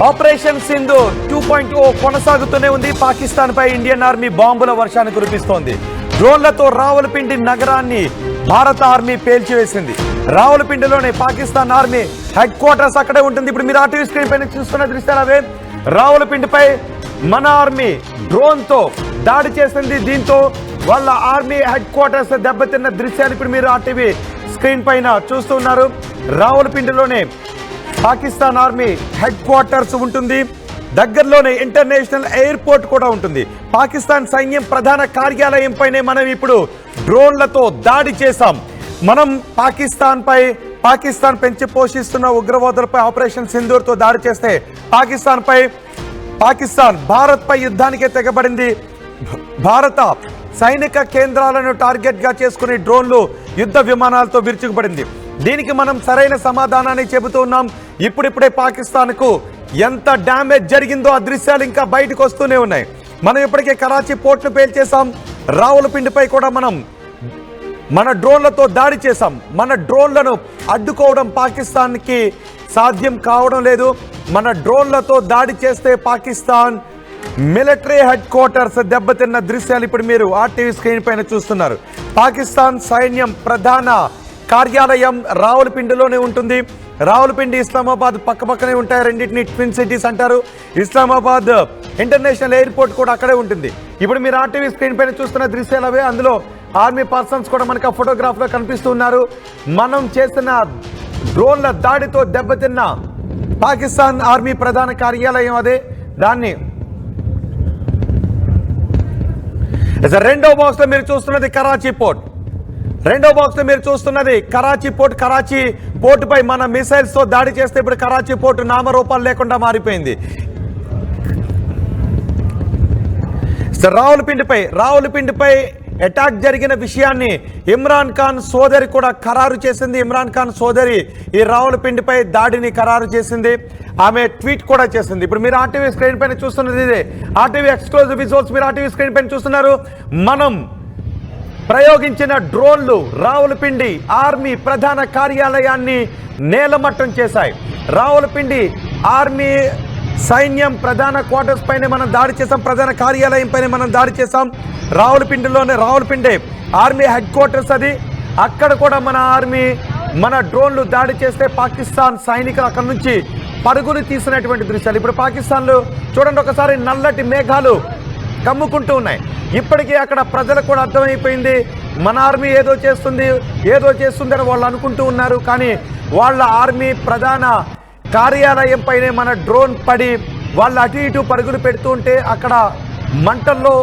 Operation Sindhu 2.0 కొనసాగుతూనే ఉంది. పాకిస్తాన్ పై Indian army బాంబుల వర్షాన్ని కురిపిస్తోంది. డ్రోన్లతో రావలపిండి నగరాన్ని భారత ఆర్మీ పేల్చివేసింది. రావలపిండిలోనే పాకిస్తాన్ ఆర్మీ హెడ్ క్వార్టర్స్ అక్కడే ఉంటుంది. ఇప్పుడు మీరు ఆర్టీవీ స్క్రీన్ పైన చూస్తున్న దృశ్యాలు అవే. రావలపిండిపై మన ఆర్మీ డ్రోన్ తో దాడి చేసింది. దీంతో వాళ్ళ ఆర్మీ హెడ్ క్వార్టర్స్ దెబ్బతిన్న దృశ్యాలు ఇప్పుడు మీరు ఆర్టీవీ స్క్రీన్ పైన చూస్తున్నారు. రావలపిండిలోనే పాకిస్తాన్ ఆర్మీ హెడ్ క్వార్టర్స్ ఉంటుంది. దగ్గరలోనే ఇంటర్నేషనల్ ఎయిర్పోర్ట్ కూడా ఉంటుంది. పాకిస్తాన్ సైన్యం ప్రధాన కార్యాలయం పైనే మనం ఇప్పుడు డ్రోన్లతో దాడి చేశాం. మనం పాకిస్తాన్ పెంచి పోషిస్తున్న ఉగ్రవాదులపై ఆపరేషన్ సింధూర్తో దాడి చేస్తే పాకిస్తాన్ భారత్ పై యుద్ధానికే తెగబడింది. భారత సైనిక కేంద్రాలను టార్గెట్ గా చేసుకుని డ్రోన్లు యుద్ధ విమానాలతో విరుచుకుపడింది. దీనికి మనం సరైన సమాధానాన్ని చెబుతూ ఉన్నాం. ఇప్పుడిప్పుడే పాకిస్తాన్ కు ఎంత డ్యామేజ్ జరిగిందో ఆ దృశ్యాలు ఇంకా బయటకు వస్తూనే ఉన్నాయి. మనం ఇప్పటికే కరాచీ పోర్ట్ను పేల్చేసాం. రావలపిండిపై కూడా మనం మన డ్రోన్లతో దాడి చేశాం. మన డ్రోన్లను అడ్డుకోవడం పాకిస్తాన్కి సాధ్యం కావడం లేదు. మన డ్రోన్లతో దాడి చేస్తే పాకిస్తాన్ మిలిటరీ హెడ్ క్వార్టర్స్ దెబ్బతిన్న దృశ్యాలు ఇప్పుడు మీరు ఆర్టీవీ స్క్రీన్ పైన చూస్తున్నారు. పాకిస్తాన్ సైన్యం ప్రధాన కార్యాలయం రావలపిండిలోనే ఉంటుంది. రావలపిండి, ఇస్లామాబాద్ పక్కపక్కనే ఉంటాయి. రెండింటిని ట్విన్ సిటీస్ అంటారు. ఇస్లామాబాద్ ఇంటర్నేషనల్ ఎయిర్పోర్ట్ కూడా అక్కడే ఉంటుంది. ఇప్పుడు మీరు ఆర్టీవీ స్క్రీన్ పైన చూస్తున్న దృశ్యాలు అవే. అందులో ఆర్మీ పర్సన్స్ కూడా మనకు ఫోటోగ్రాఫ్ లో కనిపిస్తున్నారు. మనం చేసిన డ్రోన్ల దాడితో దెబ్బతిన్న పాకిస్తాన్ ఆర్మీ ప్రధాన కార్యాలయం అదే. దాన్ని రెండో బాక్స్ లో మీరు చూస్తున్నది కరాచీ పోర్ట్. రెండో బాక్స్ లో మీరు చూస్తున్నది కరాచీ పోర్ట్. కరాచీ పోర్టుపై మన మిసైల్స్ తో దాడి చేస్తే ఇప్పుడు కరాచీ పోర్టు నామరూపాలు లేకుండా మారిపోయింది. రావలపిండిపై అటాక్ జరిగిన విషయాన్ని ఇమ్రాన్ ఖాన్ సోదరి కూడా ఖరారు చేసింది. ఇమ్రాన్ ఖాన్ సోదరి ఈ రావలపిండిపై దాడిని ఖరారు చేసింది. ఆమె ట్వీట్ కూడా చేసింది. ఇప్పుడు మీరు ఆర్టీవీ స్క్రీన్ పైన చూస్తున్నది ఇదే. ఆర్టీవీ ఎక్స్క్లూజివ్ విజువల్స్ మీరు ఆర్టీవీ స్క్రీన్ పైన చూస్తున్నారు. మనం ప్రయోగించిన డ్రోన్లు రావలపిండి ఆర్మీ ప్రధాన కార్యాలయాన్ని నేలమట్టం చేశాయి. రావలపిండి ఆర్మీ సైన్యం ప్రధాన క్వార్టర్స్ పైన మనం దాడి చేసాం. ప్రధాన కార్యాలయం పైన మనం దాడి చేసాం. రావలపిండి ఆర్మీ హెడ్ క్వార్టర్స్ అది. అక్కడ కూడా మన ఆర్మీ మన డ్రోన్లు దాడి చేస్తే పాకిస్తాన్ సైనికులు అక్కడ నుంచి పరుగులు తీసినటువంటి దృశ్యాలు ఇప్పుడు పాకిస్తాన్లో చూడండి. ఒకసారి నల్లటి మేఘాలు కమ్ముకుంటూ ఉన్నాయి. ఇప్పటికీ అక్కడ ప్రజలకు కూడా అర్థమైపోయింది మన ఆర్మీ ఏదో చేస్తుందని వాళ్ళు అనుకుంటూ ఉన్నారు. కానీ వాళ్ళ ఆర్మీ ప్రధాన కార్యాలయం పైనే మన డ్రోన్ పడి వాళ్ళు అటు ఇటు పరుగులు పెడుతూ ఉంటే అక్కడ మంటల్లో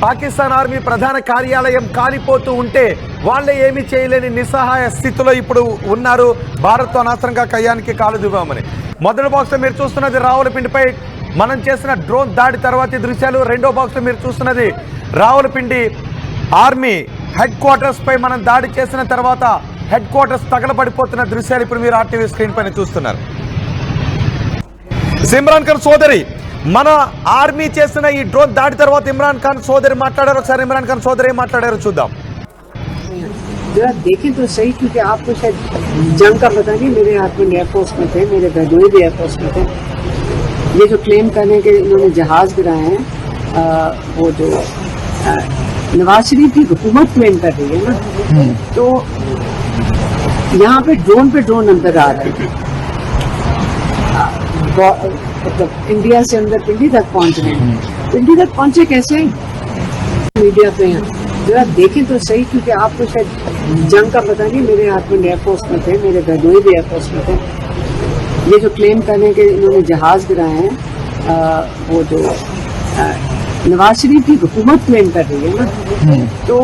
పాకిస్తాన్ ఆర్మీ ప్రధాన కార్యాలయం కాలిపోతూ ఉంటే వాళ్ళే ఏమీ చేయలేని నిస్సహాయ స్థితిలో ఇప్పుడు ఉన్నారు. భారత్తో అనవసరంగా కయ్యానికి కాలు దివ్వామని. మొదటి బాక్స్లో మీరు చూస్తున్నది రావలపిండిపై మనం చేసిన డ్రోన్ దాడి తర్వాతి దృశ్యాలు. రెండో బాక్స్లో మీరు చూస్తున్నది రావలపిండి ఆర్మీ హెడ్ క్వార్టర్స్ పై మనం దాడి చేసిన తర్వాత హెడ్ క్వార్టర్స్ తగలబడిపోతున్న దృశ్యాలు ఇప్పుడు మీరు ఆర్టీవీ స్క్రీన్ పైన చూస్తున్నారు. ఇమ్రాన్ ఖాన్ సోదరి మన ఆర్మీ చేసిన ఈ డ్రోన్ దాడి తర్వాత ఇమ్రాన్ ఖాన్ సోదరి మాట్లాడారు. ఒకసారి ఇమ్రాన్ ఖాన్ సోదరి ఏం మాట్లాడారు చూద్దాం. जरा देखें तो सही, क्योंकि आपको शायद जंग का पता नहीं. मेरे हस्बैंड एयरफोर्स में थे, मेरे बहनोई भी एयरफोर्स में थे. ये जो क्लेम कर रहे हैं कि इन्होंने जहाज गिराए हैं, वो जो नवाज शरीफ की हुकूमत क्लेम कर रही है ना, तो यहाँ पे ड्रोन अंदर आ रहे हैं. मतलब इंडिया से अंदर पिंडी तक पहुँच रहे हैं. पिंडी तक पहुँचे कैसे? मीडिया पे हैं. जरा देखें तो सही, क्योंकि आपको शायद जंग का पता नहीं. मेरे हस्बैंड एयरफोर्स में थे, मेरे बहनोई भी एयरफोर्स में थे. ये जो क्लेम कर रहे हैं कि इन्होंने जहाज गिराए हैं, वो जो नवाज शरीफ की हुकूमत क्लेम कर रही है ना, तो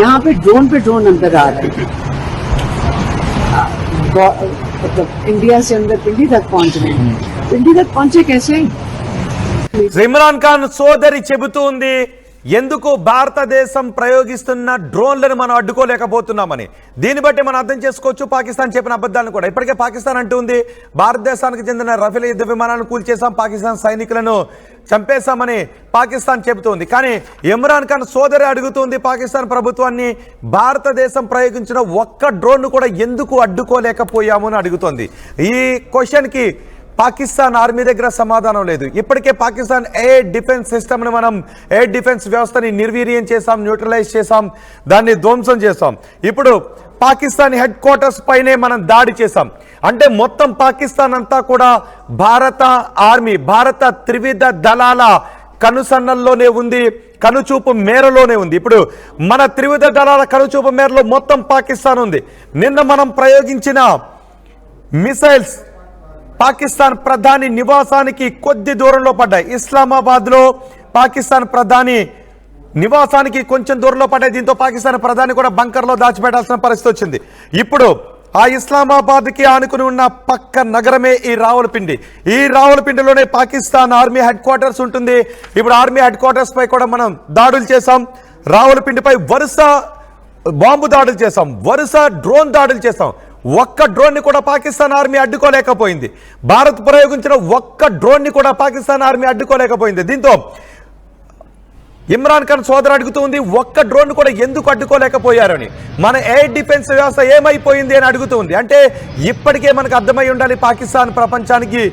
यहाँ पे ड्रोन अंदर आ रहे हैं. मतलब इंडिया से अंदर पिंडी तक पहुँच रहे हैं. पिंडी तक पहुँचे कैसे? ఇమ్రాన్ ఖాన్ సోదరి చెబుతూ ఉంది ఎందుకు భారతదేశం ప్రయోగిస్తున్న డ్రోన్లను మనం అడ్డుకోలేకపోతున్నామని. దీన్ని బట్టి మనం అర్థం చేసుకోవచ్చు పాకిస్తాన్ చెప్పిన అబద్ధాలను కూడా. ఇప్పటికే పాకిస్తాన్ అంటుంది భారతదేశానికి చెందిన రఫేల్ యుద్ధ విమానాలను కూల్చేసాం, పాకిస్తాన్ సైనికులను చంపేశామని పాకిస్తాన్ చెబుతోంది. కానీ ఇమ్రాన్ ఖాన్ సోదరి అడుగుతుంది పాకిస్తాన్ ప్రభుత్వాన్ని, భారతదేశం ప్రయోగించిన ఒక్క డ్రోన్ కూడా ఎందుకు అడ్డుకోలేకపోయాము అని అడుగుతోంది. ఈ క్వశ్చన్కి పాకిస్తాన్ ఆర్మీ దగ్గర సమాధానం లేదు. ఇప్పటికే పాకిస్తాన్ ఎయిర్ డిఫెన్స్ సిస్టమ్ని మనం ఎయిర్ డిఫెన్స్ వ్యవస్థని నిర్వీర్యం చేసాం, న్యూట్రలైజ్ చేసాం, దాన్ని ధ్వంసం చేసాం. ఇప్పుడు పాకిస్తాన్ హెడ్ క్వార్టర్స్ పైనే మనం దాడి చేసాం. అంటే మొత్తం పాకిస్తాన్ అంతా కూడా భారత ఆర్మీ, భారత త్రివిధ దళాల కనుసన్నల్లోనే ఉంది, కనుచూపు మేరలోనే ఉంది. ఇప్పుడు మన త్రివిధ దళాల కనుచూపు మేరలో మొత్తం పాకిస్తాన్ ఉంది. నిన్న మనం ప్రయోగించిన మిసైల్స్ పాకిస్తాన్ ప్రధాని నివాసానికి కొద్ది దూరంలో పడ్డాయి. ఇస్లామాబాద్లో పాకిస్తాన్ ప్రధాని నివాసానికి కొంచెం దూరంలో పడ్డాయి. దీంతో పాకిస్తాన్ ప్రధాని కూడా బంకర్లో దాచిపెట్టాల్సిన పరిస్థితి వచ్చింది. ఇప్పుడు ఆ ఇస్లామాబాద్కి ఆనుకుని ఉన్న పక్క నగరమే ఈ రావలపిండి. ఈ రావలపిండిలోనే పాకిస్తాన్ ఆర్మీ హెడ్ క్వార్టర్స్ ఉంటుంది. ఇప్పుడు ఆర్మీ హెడ్ క్వార్టర్స్ పై కూడా మనం దాడులు చేశాం. రావలపిండిపై వరుస బాంబు దాడులు చేశాం, వరుస డ్రోన్ దాడులు చేశాం. ఒక్క డ్రోన్ ని కూడా పాకిస్తాన్ ఆర్మీ అడ్డుకోలేకపోయింది. భారత్ ప్రయోగించిన ఒక్క డ్రోన్ ని కూడా పాకిస్తాన్ ఆర్మీ అడ్డుకోలేకపోయింది. దీంతో ఇమ్రాన్ ఖాన్ సోదరు అడుగుతూ ఉంది, ఒక్క డ్రోన్ కూడా ఎందుకు అడ్డుకోలేకపోయారని. మన ఎయిర్ డిఫెన్స్ వ్యవస్థ ఏమైపోయింది అని అడుగుతూ ఉంది. అంటే ఇప్పటికే మనకు అర్థమై ఉండాలి పాకిస్తాన్ ప్రపంచానికి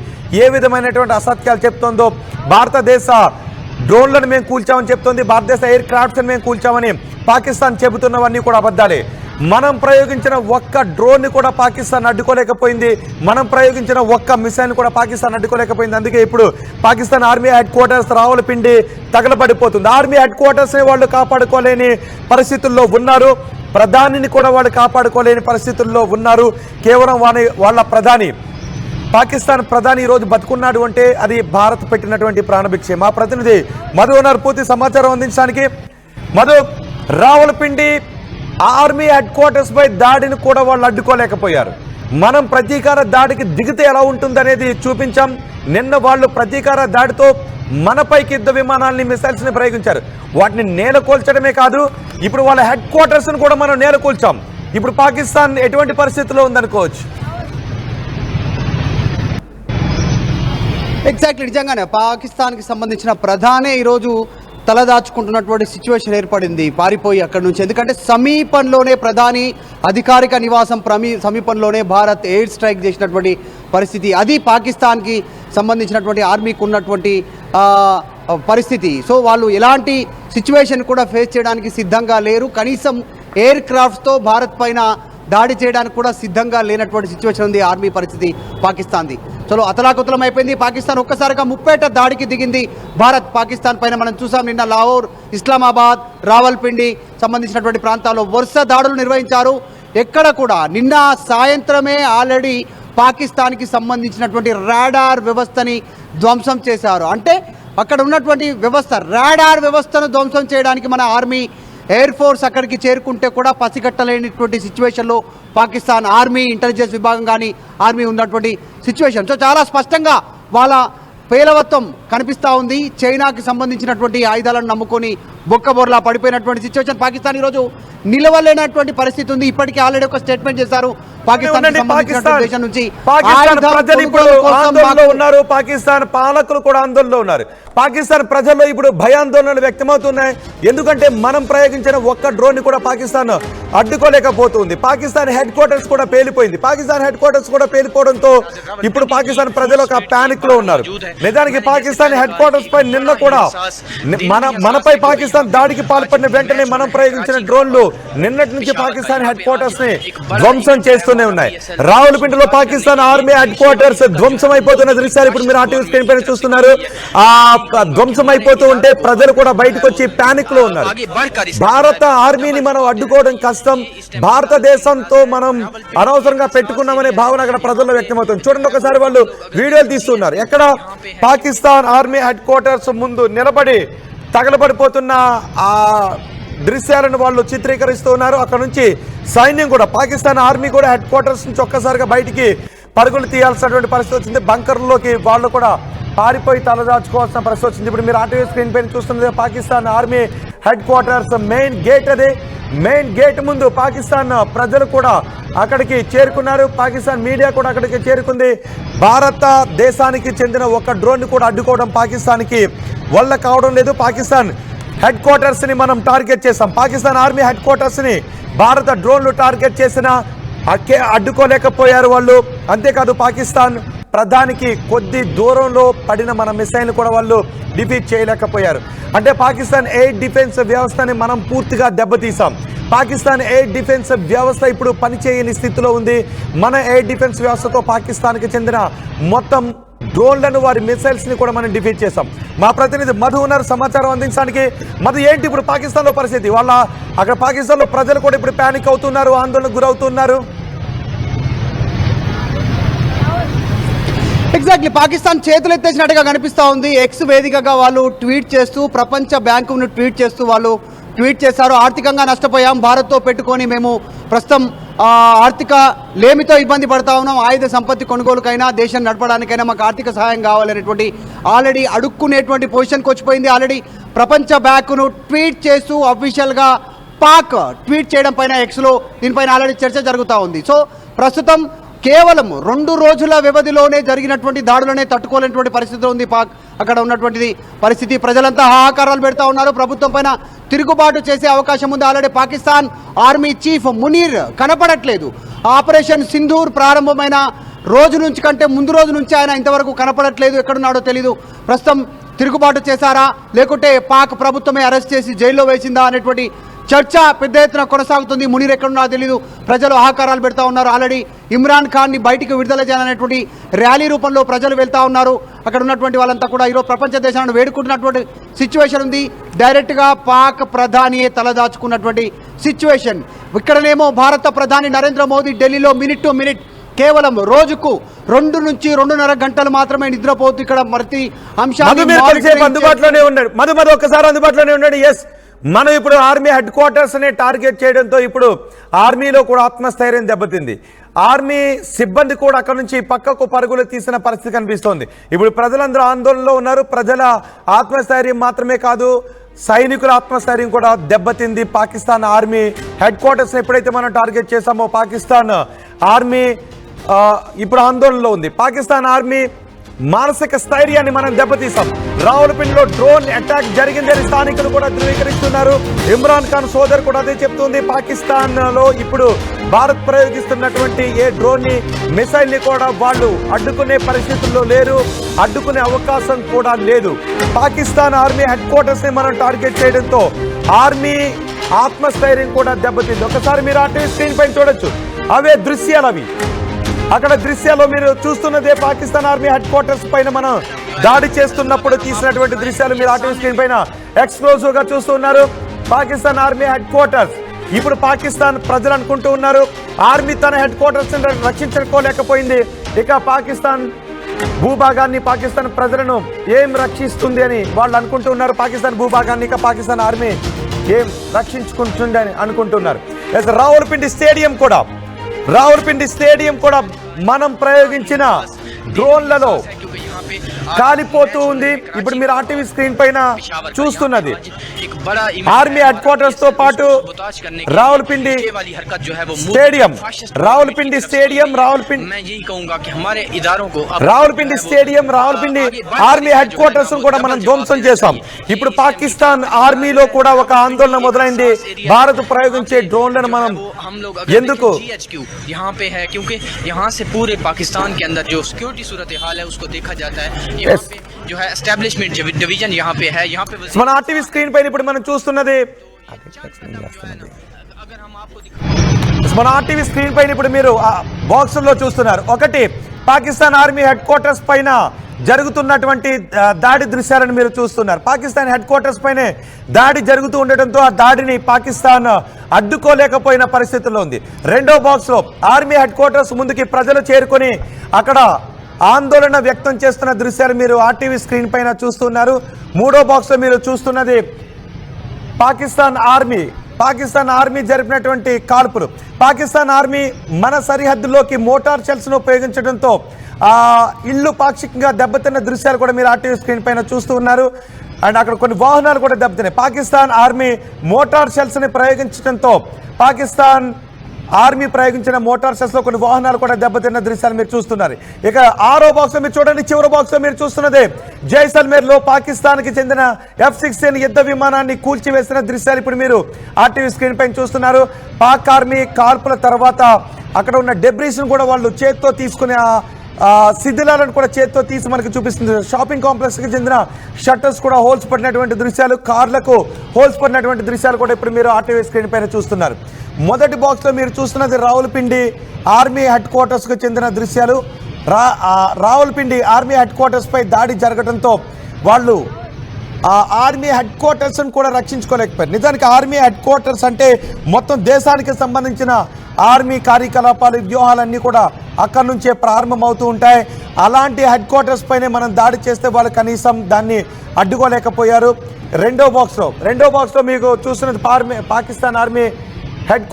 ఏ విధమైనటువంటి అసత్యాలు చెప్తుందో. భారతదేశ డ్రోన్లను మేము కూల్చామని చెప్తోంది, భారతదేశ ఎయిర్ క్రాఫ్ట్స్ మేము కూల్చామని పాకిస్తాన్ చెబుతున్నవన్నీ కూడా అబద్ధాలే. మనం ప్రయోగించిన ఒక్క డ్రోన్ ని కూడా పాకిస్తాన్ అడ్డుకోలేకపోయింది. మనం ప్రయోగించిన ఒక్క మిసైల్ కూడా పాకిస్తాన్ అడ్డుకోలేకపోయింది. అందుకే ఇప్పుడు Pakistan army headquarters Rawalpindi తగలబడిపోతుంది. ఆర్మీ హెడ్ క్వార్టర్స్ ని వాళ్ళు కాపాడుకోలేని పరిస్థితుల్లో ఉన్నారు. ప్రధానిని కూడా వాళ్ళు కాపాడుకోలేని పరిస్థితుల్లో ఉన్నారు. కేవలం వాళ్ళ ప్రధాని, పాకిస్తాన్ ప్రధాని ఈరోజు బతుకున్నాడు అంటే అది భారత్ పెట్టినటువంటి ప్రాణభిక్షే. మా ప్రతినిధి మధు ఉన్నారు పూర్తి సమాచారం అందించడానికి. మధు, రావలపిండి ఆర్మీ హెడ్ క్వార్టర్స్ పై దాడిని కూడా వాళ్ళు అడ్డుకోలేకపోయారు. మనం ప్రతీకార దాడికి దిగితే ఎలా ఉంటుందనేది చూపించాం. నిన్న వాళ్ళు ప్రతీకార దాడితో మనపైకి యుద్ధ విమానాలని, మిసైల్స్ ని ప్రయోగించారు. వాటిని నేలకూల్చడమే కాదు, ఇప్పుడు వాళ్ళ హెడ్ క్వార్టర్స్ ని కూడా మనం నేలకూల్చాం. ఇప్పుడు పాకిస్తాన్ ఎటువంటి పరిస్థితుల్లో ఉందనుకోవచ్చు? ఎగ్జాక్ట్లీ, నిజంగానే పాకిస్తాన్కి సంబంధించిన ప్రధానే ఈరోజు తలదాచుకుంటున్నటువంటి సిచ్యువేషన్ ఏర్పడింది పారిపోయి అక్కడి నుంచి. ఎందుకంటే సమీపంలోనే ప్రధాని అధికారిక నివాసం సమీపంలోనే భారత్ ఎయిర్ స్ట్రైక్ చేసినటువంటి పరిస్థితి. అది పాకిస్తాన్కి సంబంధించినటువంటి ఆర్మీకి ఉన్నటువంటి పరిస్థితి. సో వాళ్ళు ఎలాంటి సిచ్యువేషన్ కూడా ఫేస్ చేయడానికి సిద్ధంగా లేరు. కనీసం ఎయిర్ క్రాఫ్ట్స్తో భారత్ పైన దాడి చేయడానికి కూడా సిద్ధంగా లేనటువంటి సిచ్యువేషన్ ఉంది ఆర్మీ పరిస్థితి పాకిస్తాన్ది. చలో అతలాకుతలం అయిపోయింది. పాకిస్తాన్ ఒక్కసారిగా ముప్పేట దాడికి దిగింది భారత్ పాకిస్తాన్ పైన. మనం చూసాం నిన్న లాహోర్, ఇస్లామాబాద్, రావల్పిండి సంబంధించినటువంటి ప్రాంతాల్లో వరుస దాడులు నిర్వహించారు. ఎక్కడ కూడా నిన్న సాయంత్రమే ఆల్రెడీ పాకిస్తాన్కి సంబంధించినటువంటి రాడార్ వ్యవస్థని ధ్వంసం చేశారు. అంటే అక్కడ ఉన్నటువంటి వ్యవస్థ, రాడార్ వ్యవస్థను ధ్వంసం చేయడానికి మన ఆర్మీ, ఎయిర్ ఫోర్స్ అక్కడికి చేరుకుంటే కూడా పసిగట్టలేనటువంటి సిచ్యువేషన్లో పాకిస్తాన్ ఆర్మీ, ఇంటెలిజెన్స్ విభాగం కానీ ఆర్మీ ఉన్నటువంటి సిచ్యువేషన్. సో చాలా స్పష్టంగా వాళ్ళ పేలవత్వం కనిపిస్తూ ఉంది. చైనాకి సంబంధించినటువంటి ఆయుధాలను నమ్ముకొని బొక్కబొర్లా పడిపోయినటువంటి సిచ్యువేషన్. పాకిస్తాన్ ఈరోజు నిలవలేనటువంటి పరిస్థితి ఉంది. ఇప్పటికీ ఆల్రెడీ ఒక స్టేట్మెంట్ చేశారు పాకిస్తాన్ దేశం నుంచి. ప్రజలు ఇప్పుడు ఆందోళనలో ఉన్నారు, పాకిస్తాన్ పాలకులు కూడా ఆందోళనలో ఉన్నారు. పాకిస్తాన్ ప్రజల్లో ఇప్పుడు భయాందోళనలు వ్యక్తమవుతున్నాయి. ఎందుకంటే మనం ప్రయోగించిన ఒక్క డ్రోన్ ని కూడా పాకిస్తాన్ అడ్డుకోలేకపోతుంది. పాకిస్తాన్ హెడ్ క్వార్టర్స్ కూడా పేలిపోయింది. పాకిస్తాన్ హెడ్ క్వార్టర్స్ కూడా పేలిపోవడంతో ఇప్పుడు పాకిస్తాన్ ప్రజలు ఒక పానిక్ లో ఉన్నారు. నిజానికి పాకిస్తాన్ హెడ్ క్వార్టర్స్ పై నిన్న కూడా మనపై పాకిస్తాన్ దాడికి పాల్పడిన వెంటనే మనం ప్రయోగించిన డ్రోన్లు నిన్నటి నుంచి పాకిస్తాన్ హెడ్ క్వార్టర్స్ ని ధ్వంసం చేస్తూనే ఉన్నాయి. రావలపిండిలో పాకిస్తాన్ ఆర్మీ హెడ్ క్వార్టర్స్ ధ్వంసం అయిపోతున్న దృశ్యాలు ఇప్పుడు మీరు ఆర్టీవీ స్క్రీన్ పైన చూస్తున్నారు. ఆ ధ్వంసం అయిపోతూ ఉంటే ప్రజలు కూడా బయటకు వచ్చి పానిక్ లో ఉన్నారు. భారత ఆర్మీని మనం అడ్డుకోవడం కష్టం, భారతదేశంతో మనం అనవసరంగా పెట్టుకున్నామనే భావన అక్కడ ప్రజల్లో వ్యక్తమవుతుంది. చూడండి ఒకసారి వాళ్ళు వీడియోలు తీస్తున్నారు. ఎక్కడ పాకిస్తాన్ ఆర్మీ హెడ్ క్వార్టర్స్ ముందు నిలబడి తగలబడిపోతున్న ఆ దృశ్యాలను వాళ్ళు చిత్రీకరిస్తూ ఉన్నారు. అక్కడ నుంచి సైన్యం కూడా, పాకిస్తాన్ ఆర్మీ కూడా హెడ్ క్వార్టర్స్ నుంచి ఒక్కసారిగా బయటికి పరుగులు తీయాల్సినటువంటి పరిస్థితి వచ్చింది. బంకర్లోకి వాళ్ళు కూడా పారిపోయి తలదాచుకోవాల్సిన పరిస్థితి వచ్చింది. ఇప్పుడు మీరు ఆర్టీవీ స్క్రీన్ పైన చూస్తున్నది Pakistan army head quarters main gate. అది మెయిన్ గేట్ ముందు పాకిస్తాన్ ప్రజలు కూడా అక్కడికి చేరుకున్నారు. పాకిస్తాన్ మీడియా కూడా అక్కడికి చేరుకుంది. భారతదేశానికి చెందిన ఒక డ్రోన్ ని కూడా అడ్డుకోవడం పాకిస్తాన్కి వల్ల కావడం లేదు. పాకిస్తాన్ హెడ్ క్వార్టర్స్ ని మనం టార్గెట్ చేసాం. పాకిస్తాన్ ఆర్మీ హెడ్ క్వార్టర్స్ ని భారత డ్రోన్లు టార్గెట్ చేసిన అడ్డుకోలేకపోయారు వాళ్ళు. అంతేకాదు పాకిస్తాన్ ప్రధానికి కొద్ది దూరంలో పడిన మన మిసైల్ కూడా వాళ్ళు డిఫీట్ చేయలేకపోయారు. అంటే పాకిస్తాన్ ఎయిర్ డిఫెన్స్ వ్యవస్థని మనం పూర్తిగా దెబ్బతీసాం. పాకిస్తాన్ ఎయిర్ డిఫెన్స్ వ్యవస్థ ఇప్పుడు పనిచేయని స్థితిలో ఉంది. మన ఎయిర్ డిఫెన్స్ వ్యవస్థతో పాకిస్తాన్కి చెందిన మొత్తం డ్రోన్లను, వారి మిసైల్స్ ని కూడా మనం డిఫీట్ చేసాం. మా ప్రతినిధి మధు ఉన్నారు సమాచారం అందించడానికి. మధు, ఏంటి ఇప్పుడు పాకిస్తాన్ లో పరిస్థితి? వాళ్ళ అక్కడ పాకిస్తాన్ లో ప్రజలు కూడా ఇప్పుడు పానిక్ అవుతున్నారు, ఆందోళనకు గురవుతున్నారు. ఎగ్జాక్ట్లీ పాకిస్తాన్ చేతులు ఎత్తేసినట్టుగా కనిపిస్తూ ఉంది. ఎక్స్ వేదికగా వాళ్ళు ట్వీట్ చేస్తూ, ప్రపంచ బ్యాంకును ట్వీట్ చేస్తూ వాళ్ళు ట్వీట్ చేశారు. ఆర్థికంగా నష్టపోయాం, భారత్తో పెట్టుకొని మేము ప్రస్తుతం ఆర్థిక లేమితో ఇబ్బంది పడతా ఉన్నాం. ఆయుధ సంపత్తి కొనుగోలుకైనా, దేశం నడపడానికైనా మాకు ఆర్థిక సహాయం కావాలనేటువంటి ఆల్రెడీ అడుక్కునేటువంటి పొజిషన్కి వచ్చిపోయింది. ఆల్రెడీ ప్రపంచ బ్యాంకును ట్వీట్ చేస్తూ అఫీషియల్గా పాక్ ట్వీట్ చేయడం పైన ఎక్స్లో దీనిపైన ఆల్రెడీ చర్చ జరుగుతూ ఉంది. సో ప్రస్తుతం కేవలం 2 రోజుల వ్యవధిలోనే జరిగినటువంటి దాడులనే తట్టుకోలేనటువంటి పరిస్థితిలో ఉంది పాక్. అక్కడ ఉన్నటువంటిది పరిస్థితి, ప్రజలంతా హాహాకారాలు పెడతా ఉన్నారు. ప్రభుత్వం పైన తిరుగుబాటు చేసే అవకాశం ఉంది. Already Pakistan army chief Munir కనపడట్లేదు. ఆపరేషన్ సింధూర్ ప్రారంభమైన రోజు నుంచి కంటే ముందు రోజు నుంచి ఆయన ఇంతవరకు కనపడట్లేదు. ఎక్కడున్నాడో తెలీదు. ప్రస్తుతం తిరుగుబాటు చేశారా, లేకుంటే పాక్ ప్రభుత్వమే అరెస్ట్ చేసి జైల్లో వేసిందా అనేటువంటి చర్చ పెద్ద ఎత్తున కొనసాగుతుంది. మునీర్ ఎక్కడున్నా తెలియదు. ప్రజలు ఆహాకారాలు పెడతా ఉన్నారు. ఆల్రెడీ ఇమ్రాన్ ఖాన్ని బయటికి విడుదల చేయాలనేటువంటి ర్యాలీ రూపంలో ప్రజలు వెళ్తా ఉన్నారు. అక్కడ ఉన్నటువంటి వాళ్ళంతా కూడా ఈరోజు ప్రపంచ దేశాలను వేడుకుంటున్నటువంటి సిచ్యువేషన్ ఉంది. డైరెక్ట్గా పాక్ ప్రధానియే తలదాచుకున్నటువంటి సిచ్యువేషన్. ఇక్కడనేమో భారత ప్రధాని నరేంద్ర మోదీ ఢిల్లీలో మినిట్ టు మినిట్ కేవలం రోజుకు 2 నుంచి 2.5 గంటలు మాత్రమే నిద్రపోతూ ఇక్కడ ప్రతి అంశాన్ని అందుబాటులోనే ఉన్నాడు. మధు ఒక్కసారి అందుబాటులోనే ఉన్నాడు. ఎస్, మనం ఇప్పుడు ఆర్మీ హెడ్ క్వార్టర్స్ ని టార్గెట్ చేయడంతో ఇప్పుడు ఆర్మీలో కూడా ఆత్మస్థైర్యం దెబ్బతింది. ఆర్మీ సిబ్బంది కూడా అక్కడ నుంచి పక్కకు పరుగులు తీసిన పరిస్థితి కనిపిస్తోంది. ఇప్పుడు ప్రజలందరూ ఆందోళనలో ఉన్నారు. ప్రజల ఆత్మస్థైర్యం మాత్రమే కాదు, సైనికుల ఆత్మస్థైర్యం కూడా దెబ్బతింది. పాకిస్తాన్ ఆర్మీ హెడ్ క్వార్టర్స్ ఎప్పుడైతే మనం టార్గెట్ చేశామో పాకిస్తాన్ ఆర్మీ ఇప్పుడు ఆందోళనలో ఉంది. పాకిస్తాన్ ఆర్మీ మానసిక స్థైర్యాన్ని మనం దెబ్బతీసాం. రావులపిండిలో డ్రోన్ అటాక్ జరిగిందని స్థానికులు కూడా ధృవీకరిస్తున్నారు. ఇమ్రాన్ ఖాన్ సోదరు కూడా అదే చెప్తుంది. పాకిస్తాన్ లో ఇప్పుడు భారత్ ప్రయోగిస్తున్నటువంటి ఏ డ్రోన్ ని, మిసైల్ ని కూడా వాళ్ళు అడ్డుకునే పరిస్థితుల్లో లేరు, అడ్డుకునే అవకాశం కూడా లేదు. పాకిస్తాన్ ఆర్మీ హెడ్ క్వార్టర్స్ ని మనం టార్గెట్ చేయడంతో ఆర్మీ ఆత్మస్థైర్యం కూడా దెబ్బతింది. ఒకసారి మీరు ఆ స్క్రీన్ పైన చూడొచ్చు, అవే దృశ్యాలు. అవి అక్కడ దృశ్యాల్లో మీరు చూస్తున్నదే పాకిస్తాన్ ఆర్మీ హెడ్ క్వార్టర్స్ పైన మనం దాడి చేస్తున్నప్పుడు తీసినటువంటి దృశ్యాలు మీరు ఆర్టీవీ స్క్రీన్ పైన ఎక్స్క్లూజివ్ గా చూస్తున్నారు. పాకిస్తాన్ ఆర్మీ హెడ్ క్వార్టర్స్ ఇప్పుడు పాకిస్తాన్ ప్రజలు అనుకుంటూ ఉన్నారు ఆర్మీ తన హెడ్ క్వార్టర్స్ రక్షించుకోలేకపోయింది, ఇక పాకిస్తాన్ భూభాగాన్ని, పాకిస్తాన్ ప్రజలను ఏం రక్షిస్తుంది అని వాళ్ళు అనుకుంటూ ఉన్నారు. పాకిస్తాన్ భూభాగాన్ని ఇక పాకిస్తాన్ ఆర్మీ ఏం రక్షించుకుంటుంది అని అనుకుంటున్నారు. రావులపిండి స్టేడియం కూడా మనం ప్రయోగించిన డ్రోన్లలో కాలిపోతూ ఉంది. ఇప్పుడు మీరు ఆర్టీవీ స్క్రీన్ పైన చూస్తున్నది ఆర్మీ హెడ్ క్వార్టర్స్ తో పాటు రావులపిండి స్టేడియం ఆర్మీ హెడ్ క్వార్టర్స్ కూడా మనం ధ్వంసం చేశాం. ఇప్పుడు పాకిస్తాన్ ఆర్మీలో కూడా ఒక ఆందోళన మొదలైంది. భారత్ ప్రయోగించే డ్రోన్లను మనం ఎందుకు पाकिस्तान के अंदर जो सिक्योरिटी सूरत हाल है उसको देखा जाता है। यहाँ पे जो है एस्टैब्लिशमेंट डिवीजन यहाँ पे है। यहाँ पे మన ఆర్టీవీ స్క్రీన్ పైన ఇప్పుడు మనం చూస్తున్నది మన ఆర్టీవీ స్క్రీన్ పైన ఇప్పుడు మీరు బాక్స్ లో చూస్తున్నారు. ఒకటి పాకిస్తాన్ ఆర్మీ హెడ్ క్వార్టర్స్ పైన జరుగుతున్నటువంటి దాడి దృశ్యాలను మీరు చూస్తున్నారు. పాకిస్తాన్ హెడ్ క్వార్టర్స్ పైనే దాడి జరుగుతూ ఉండటంతో ఆ దాడిని పాకిస్తాన్ అడ్డుకోలేకపోయిన పరిస్థితుల్లో ఉంది. రెండో బాక్స్ లో ఆర్మీ హెడ్ క్వార్టర్స్ ముందుకి ప్రజలు చేరుకొని అక్కడ ఆందోళన వ్యక్తం చేస్తున్న దృశ్యాలు మీరు ఆర్టీవీ స్క్రీన్ పైన చూస్తున్నారు. మూడో బాక్స్ లో మీరు చూస్తున్నది పాకిస్తాన్ ఆర్మీ జరిపినటువంటి కాల్పులు. పాకిస్తాన్ ఆర్మీ మన సరిహద్దులోకి మోటార్ షెల్స్ ను ఉపయోగించడంతో ఇల్లు పాక్షికంగా దెబ్బతిన్న దృశ్యాలు కూడా మీరు ఆర్టీవీ స్క్రీన్ పైన చూస్తూ ఉన్నారు. అండ్ అక్కడ కొన్ని వాహనాలు కూడా దెబ్బతిన్నాయి. పాకిస్తాన్ ఆర్మీ మోటార్ షెల్స్ ని ప్రయోగించడంతో పాకిస్తాన్ ఆర్మీ ప్రయోగించిన మోటార్ షెల్స్ లో కొన్ని వాహనాలు కూడా దెబ్బతిన్న దృశ్యాలు మీరు చూస్తున్నారు. ఇక ఆరో బాక్స్ లో మీరు చూడండి, చివరి బాక్స్ లో మీరు చూస్తున్నదే జైసల్మేర్ లో పాకిస్తాన్ కి చెందిన F-16 యుద్ధ విమానాన్ని కూల్చివేసిన దృశ్యాలు ఇప్పుడు మీరు ఆర్టీవీ స్క్రీన్ పైన చూస్తున్నారు. పాక్ ఆర్మీ కాల్పుల తర్వాత అక్కడ ఉన్న డెబ్రీస్ ను కూడా వాళ్ళు చేత్తో తీసుకునే శిథిలాలను కూడా చేత్తో తీసి మనకు చూపిస్తుంది. షాపింగ్ కాంప్లెక్స్కి చెందిన షట్టర్స్ కూడా హోల్స్ పడినటువంటి దృశ్యాలు, కార్లకు హోల్స్ పడినటువంటి దృశ్యాలు కూడా ఇప్పుడు మీరు ఆర్టీవీ స్క్రీన్ పైన చూస్తున్నారు. మొదటి బాక్స్లో మీరు చూస్తున్నది రావులపిండి ఆర్మీ హెడ్ క్వార్టర్స్కు చెందిన దృశ్యాలు. రావులపిండి ఆర్మీ హెడ్ క్వార్టర్స్పై దాడి జరగడంతో వాళ్ళు ఆ ఆర్మీ హెడ్ క్వార్టర్స్ను కూడా రక్షించుకోలేకపోయారు. నిజానికి ఆర్మీ హెడ్ క్వార్టర్స్ అంటే మొత్తం దేశానికి సంబంధించిన ఆర్మీ కార్యకలాపాలు, వ్యూహాలన్నీ కూడా అక్కడి నుంచే ప్రారంభమవుతూ ఉంటాయి. అలాంటి హెడ్ క్వార్టర్స్ పైనే మనం దాడి చేస్తే వాళ్ళు కనీసం దాన్ని అడ్డుకోలేకపోయారు. రెండో బాక్స్లో మీకు చూస్తున్నది పాకిస్తాన్ ఆర్మీ హెడ్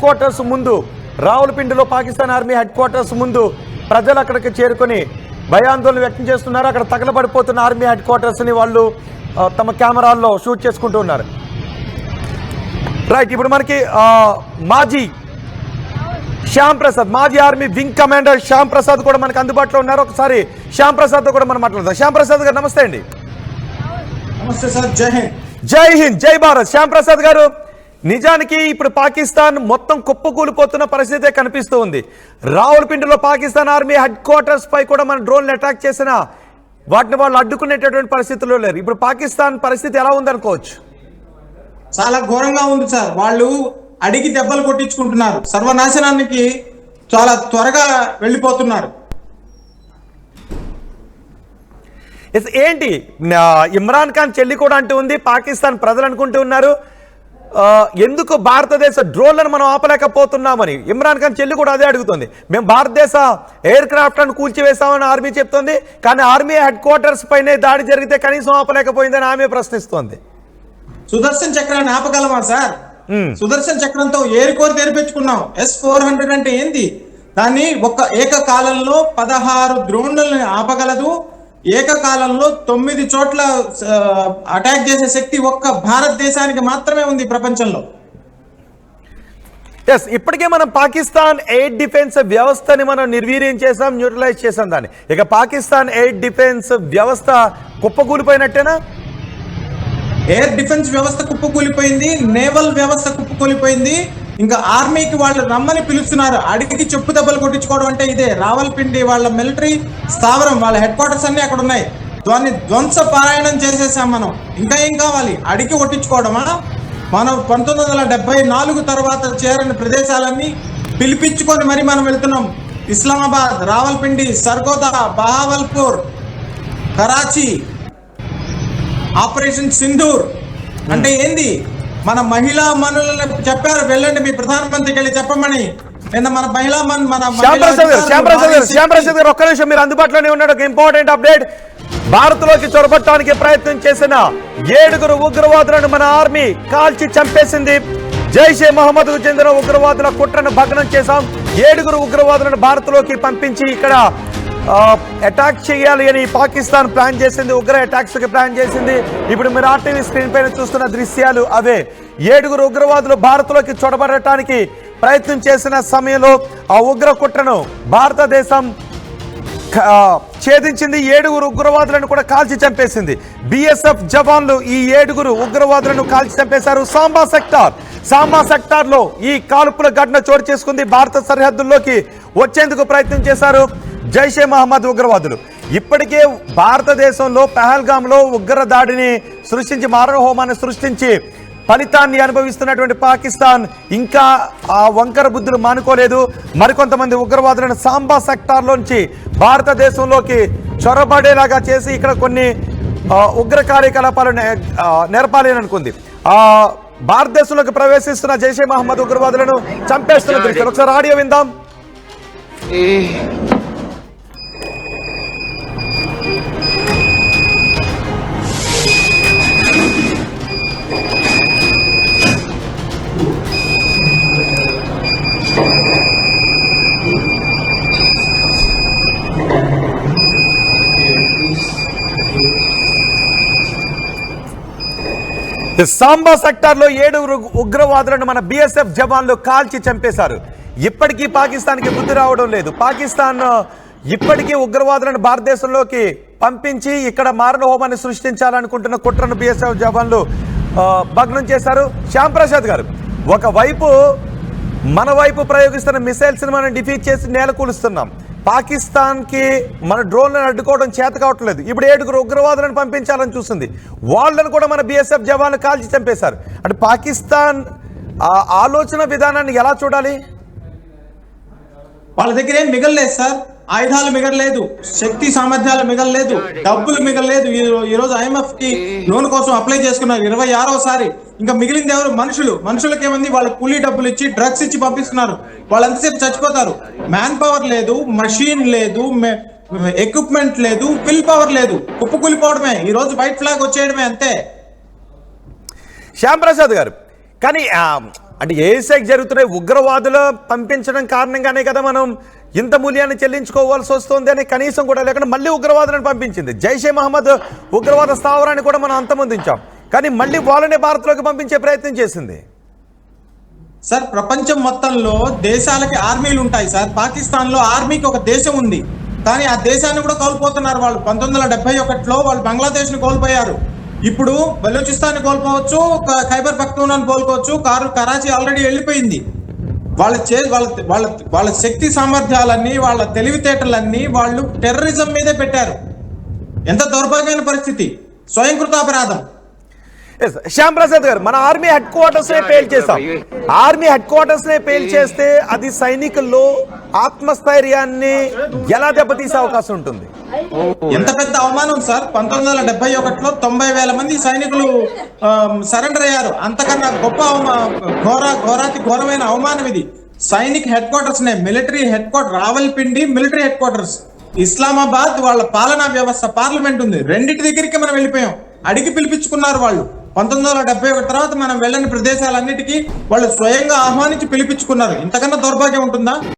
క్వార్టర్స్ ముందు, రావులపిండిలో పాకిస్తాన్ ఆర్మీ హెడ్ క్వార్టర్స్ ముందు ప్రజలు అక్కడికి చేరుకొని భయాందోళన వ్యక్తం చేస్తున్నారు. అక్కడ తగలబడిపోతున్న ఆర్మీ హెడ్ క్వార్టర్స్ని వాళ్ళు తమ కెమెరాల్లో షూట్ చేసుకుంటూ ఉన్నారు. రైట్, ఇప్పుడు మనకి మాజీ army wing commander Shyam Prasad కూడా మనకు అందుబాటులో ఉన్నారు. ఒకసారి శ్యామ్ ప్రసాద్తో కూడా మనం మాట్లాడదాం. శ్యామ్ ప్రసాద్ గారు నమస్తే అండి. నమస్తే సార్, జై హింద్. జై హింద్, జై భారత్. శ్యామ్ ప్రసాద్ గారు, నిజానికి ఇప్పుడు పాకిస్తాన్ మొత్తం కుప్పకూలిపోతున్న పరిస్థితే కనిపిస్తూ ఉంది. రావులపిండిలో పాకిస్తాన్ ఆర్మీ హెడ్ క్వార్టర్స్ పై కూడా మన డ్రోన్లు అటాక్ చేసిన వాటిని వాళ్ళు అడ్డుకునేటటువంటి పరిస్థితుల్లో లేరు. ఇప్పుడు పాకిస్తాన్ పరిస్థితి ఎలా ఉందనుకోవచ్చు? చాలా ఘోరంగా ఉంది సార్. వాళ్ళు అడిగి దెబ్బలు కొట్టించుకుంటున్నారు, సర్వనాశనానికి చాలా త్వరగా వెళ్ళిపోతున్నారు. ఏంటి ఇమ్రాన్ ఖాన్ చెల్లి కూడా అంటూ ఉంది, పాకిస్తాన్ ప్రజలు అనుకుంటూ ఉన్నారు ఎందుకు భారతదేశ డ్రోన్లను మనం ఆపలేకపోతున్నామని. ఇమ్రాన్ ఖాన్ చెల్లి కూడా అదే అడుగుతుంది. మేము భారతదేశ ఎయిర్ క్రాఫ్ట్లను కూల్చివేశామని ఆర్మీ చెప్తోంది, కానీ ఆర్మీ హెడ్ క్వార్టర్స్ పైనే దాడి జరిగితే కనీసం ఆపలేకపోయిందని ఆమె ప్రశ్నిస్తోంది. సుదర్శన్ చక్రాన్ని ఆపగలమా సార్? సుదర్శన్ చక్రంతో ఏరుకోరి తెరిపించుకున్నాం. S-400 అంటే ఏంది? దాన్ని ఏకకాలంలో 16 డ్రోన్లను ఆపగలదు. ఏకకాలంలో 9 చోట్ల అటాక్ చేసే శక్తి ఒక్క భారతదేశానికి మాత్రమే ఉంది ప్రపంచంలో. ఇప్పటికే మనం పాకిస్తాన్ ఎయిర్ డిఫెన్స్ వ్యవస్థని మనం నిర్వీర్యం చేసాం, న్యూట్రలైజ్ చేసాం దాన్ని. ఇక పాకిస్తాన్ ఎయిర్ డిఫెన్స్ వ్యవస్థ కుప్పకూలిపోయినట్టేనా? ఎయిర్ డిఫెన్స్ వ్యవస్థ కుప్పకూలిపోయింది, నేవల్ వ్యవస్థ కుప్పకూలిపోయింది. ఇంకా ఆర్మీకి వాళ్ళు రమ్మని పిలుస్తున్నారు. అడిగి చెప్పు దెబ్బలు కొట్టించుకోవడం అంటే ఇదే. రావల్పిండి వాళ్ళ మిలిటరీ స్థావరం, వాళ్ళ హెడ్ క్వార్టర్స్ అన్ని అక్కడ ఉన్నాయి. దాన్ని ధ్వంస పారాయణం చేసేసాం మనం. ఇంకా ఏం కావాలి? అడిగి కొట్టించుకోవడమా? మనం 1974 తర్వాత చేరని ప్రదేశాలన్నీ పిలిపించుకొని మరి మనం వెళ్తున్నాం. ఇస్లామాబాద్, రావల్పిండి, సర్గోదా, బహావల్పూర్, కరాచీ, ఆపరేషన్ సింధూర్ అంటే ఏంది? మన మహిళా మనులను చెప్పారు, వెళ్ళండి మీ ప్రధానమంత్రికి వెళ్ళి చెప్పమని. మన మహిళా శ్యామ్ ప్రసాద్ గారు ఒక్క నిమిషం మీరు అందుబాటులోనే ఉన్నాడు. ఒక ఇంపార్టెంట్ అప్డేట్. భారత్ లోకి చొరబట్టడానికి ప్రయత్నం చేసిన 7 ఉగ్రవాదులను మన ఆర్మీ కాల్చి చంపేసింది. జైషే మహమ్మద్ కు చెందిన ఉగ్రవాదుల కుట్రను భగ్నం చేశాం. 7 ఉగ్రవాదులను భారత్ లోకి పంపించి ఇక్కడ అటాక్ చేయాలి అని పాకిస్తాన్ ప్లాన్ చేసింది, ఉగ్ర అటాక్స్ కి ప్లాన్ చేసింది. ఇప్పుడు మీరు ఆర్టీవీ స్క్రీన్ పైన చూస్తున్న దృశ్యాలు అవే. 7 ఉగ్రవాదులు భారత్లోకి చొరబడటానికి ప్రయత్నం చేసిన సమయంలో ఆ ఉగ్ర కుట్రను భారతదేశం ఛేదించింది. 7 ఉగ్రవాదులను కూడా కాల్చి చంపేసింది. బిఎస్ఎఫ్ జవాన్లు ఈ 7 ఉగ్రవాదులను కాల్చి చంపేశారు. సాంబా సెక్టార్ లో ఈ కాల్పుల ఘటన చోటు చేసుకుంది. భారత సరిహద్దుల్లోకి వచ్చేందుకు ప్రయత్నం చేశారు జైషే మహమ్మద్ ఉగ్రవాదులు. ఇప్పటికే భారతదేశంలో పహల్గామ్లో ఉగ్ర దాడిని సృష్టించి, మారణ హోమాన్ని సృష్టించి ఫలితాన్ని అనుభవిస్తున్నటువంటి పాకిస్తాన్ ఇంకా ఆ వంకర బుద్ధులు మానుకోలేదు. మరికొంతమంది ఉగ్రవాదులను సాంబా సెక్టార్లోంచి భారతదేశంలోకి చొరబడేలాగా చేసి ఇక్కడ కొన్ని ఉగ్ర కార్యకలాపాలు నేర్పాలి అని అనుకుంది. భారతదేశంలోకి ప్రవేశిస్తున్న జైషే మహమ్మద్ ఉగ్రవాదులను చంపేస్తున్న దృశ్యాలు ఒకసారి ఆడియో విందాం. సాంబా సెక్టార్ లో 7 ఉగ్రవాదులను మన బిఎస్ఎఫ్ జవాన్లు కాల్చి చంపేశారు. ఇప్పటికీ పాకిస్తాన్ కి బుద్ధి రావడం లేదు. పాకిస్తాన్ ఇప్పటికీ ఉగ్రవాదులను భారతదేశంలోకి పంపించి ఇక్కడ మారణ హోమాన్ని సృష్టించాలనుకుంటున్న కుట్రను బిఎస్ఎఫ్ జవాన్లు భగ్నం చేశారు. శ్యామ్ ప్రసాద్ గారు, ఒకవైపు మన వైపు ప్రయోగిస్తున్న మిసైల్స్ని మనం డిఫీట్ చేసి నేల కూలుస్తున్నాం. పాకిస్తాన్కి మన డ్రోన్లను అడ్డుకోవడం చేత కావట్లేదు. ఇప్పుడు 7 ఉగ్రవాదులను పంపించాలని చూస్తుంది. వాళ్ళను కూడా మన BSF జవాన్లు కాల్చి చంపేశారు. అంటే పాకిస్తాన్ ఆలోచన విధానాన్ని ఎలా చూడాలి? వాళ్ళ దగ్గర ఏం మిగలలేదు సార్, ఆయుధాలు మిగలలేదు, శక్తి సామర్థ్యాలు మిగలలేదు, డబ్బులు మిగలలేదు. ఈ రోజు IMF కి లోన్ కోసం అప్లై చేసుకున్నారు 26వసారి. ఇంకా మిగిలింది ఎవరు? మనుషులకి ఏమంది? వాళ్ళకి కూలీ డబ్బులు ఇచ్చి డ్రగ్స్ ఇచ్చి పంపిస్తున్నారు. వాళ్ళు ఎంతసేపు చచ్చిపోతారు. మ్యాన్ పవర్ లేదు, మషీన్ లేదు, ఎక్విప్మెంట్ లేదు, విల్ పవర్ లేదు, కుప్పకూలిపోవడమే. ఈ రోజు వైట్ ఫ్లాగ్ వచ్చేయడమే అంతే. శ్యామ్ ప్రసాద్ గారు, కానీ అంటే ఏసైకి జరుగుతున్న ఉగ్రవాదులు పంపించడం కారణంగానే కదా మనం ఇంత మూల్యాన్ని చెల్లించుకోవాల్సి వస్తుంది అని కనీసం కూడా లేకుండా మళ్ళీ ఉగ్రవాదులను పంపించింది. జైషే మహమ్మద్ ఉగ్రవాద స్థావరాన్ని కూడా మనం అంతమొందించాం, కానీ మళ్ళీ వాళ్ళనే భారత్లోకి పంపించే ప్రయత్నం చేసింది. సార్, ప్రపంచం మొత్తంలో దేశాలకి ఆర్మీలు ఉంటాయి సార్. పాకిస్తాన్ లో ఆర్మీకి ఒక దేశం ఉంది, కానీ ఆ దేశాన్ని కూడా కోల్పోతున్నారు వాళ్ళు. 1971లో వాళ్ళు బంగ్లాదేశ్ ని కోల్పోయారు. ఇప్పుడు బలూచిస్తాన్ ని కోల్పోవచ్చు, ఖైబర్ పఖ్తూన్ఖాని కోల్పోవచ్చు, కరాచీ ఆల్రెడీ వెళ్ళిపోయింది. వాళ్ళ శక్తి సామర్థ్యాలన్నీ, వాళ్ళ తెలివితేటలన్నీ వాళ్ళు టెర్రరిజం మీదే పెట్టారు. ఎంత దౌర్భాగ్యమైన పరిస్థితి, స్వయంకృతాపరాధం. శ్యామ్ ప్రసాద్ గారు, మన ఆర్మీ హెడ్ క్వార్టర్స్ నే పేల్ చేస్తాం. ఆర్మీ హెడ్ క్వార్టర్స్ నే పేల్ చేస్తే అది సైనికుల్లో ఆత్మస్థైర్యాన్ని ఎలా దెబ్బతీసే అవకాశం ఉంటుంది? ఎంత పెద్ద అవమానం సార్. 1971లో 90,000 మంది సైనికులు సరెండర్ అయ్యారు. అంతకన్నా గొప్ప ఘోరమైన అవమానం ఇది. సైనిక్ హెడ్ క్వార్టర్స్ నే, military head quarter Rawalpindi military head quarters, Islamabad వాళ్ళ పాలనా వ్యవస్థ, పార్లమెంట్ ఉంది. రెండింటి దగ్గరికి మనం వెళ్ళిపోయాం. అడిగి పిలిపించుకున్నారు వాళ్ళు. 1971 తర్వాత మనం వెళ్ళని ప్రదేశాలన్నిటికీ వాళ్ళు స్వయంగా ఆహ్వానించి పిలిపించుకున్నారు. ఇంతకన్నా దౌర్భాగ్యం ఉంటుందా?